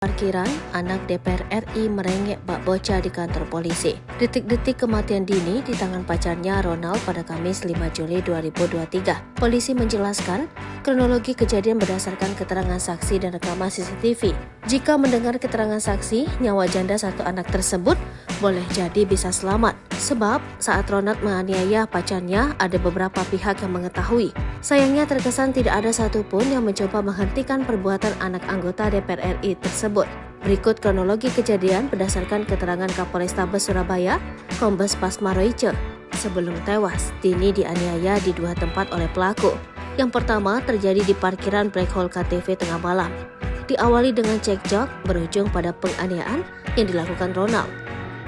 Parkiran, anak DPR RI merengek bak bocah di kantor polisi. Detik-detik kematian Dini di tangan pacarnya Ronald pada Kamis 5 Juli 2023. Polisi menjelaskan kronologi kejadian berdasarkan keterangan saksi dan rekaman CCTV. Jika mendengar keterangan saksi, nyawa janda satu anak tersebut boleh jadi bisa selamat. Sebab saat Ronald menganiaya pacarnya, ada beberapa pihak yang mengetahui. Sayangnya terkesan tidak ada satupun yang mencoba menghentikan perbuatan anak anggota DPR RI tersebut. Berikut kronologi kejadian berdasarkan keterangan Kapolrestabes Surabaya, Kombes Pasmaroice. Sebelum tewas, Dini dianiaya di dua tempat oleh pelaku. Yang pertama terjadi di parkiran Black Hole KTV tengah malam. Diawali dengan cekcok, berujung pada penganiayaan yang dilakukan Ronald.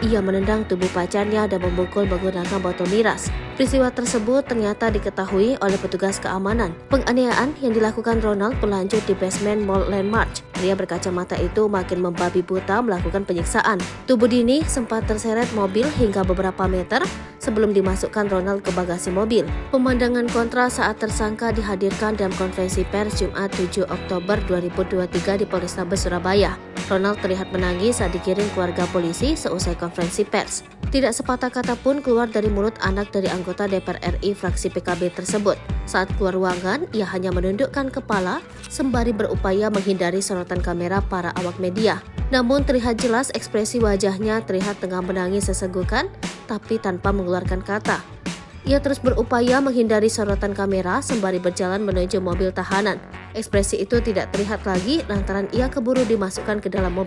Ia menendang tubuh pacarnya dan memukul menggunakan botol miras. Peristiwa tersebut ternyata diketahui oleh petugas keamanan. Penganiayaan yang dilakukan Ronald berlanjut di basement Mall Landmark. Pria berkacamata itu makin membabi buta melakukan penyiksaan. Tubuh Dini sempat terseret mobil hingga beberapa meter sebelum dimasukkan Ronald ke bagasi mobil. Pemandangan kontra saat tersangka dihadirkan dalam konferensi pers Jumat 7 Oktober 2023 di Polrestabes Surabaya. Ronald terlihat menangis saat dikirim keluarga polisi seusai konferensi pers. Tidak sepatah kata pun keluar dari mulut anak dari anggota DPR RI fraksi PKB tersebut. Saat keluar ruangan, ia hanya menundukkan kepala sembari berupaya menghindari sorotan kamera para awak media. Namun terlihat jelas ekspresi wajahnya terlihat tengah menangis sesenggukan, tapi tanpa mengeluarkan kata. Ia terus berupaya menghindari sorotan kamera sembari berjalan menuju mobil tahanan. Ekspresi itu tidak terlihat lagi lantaran ia keburu dimasukkan ke dalam mobil.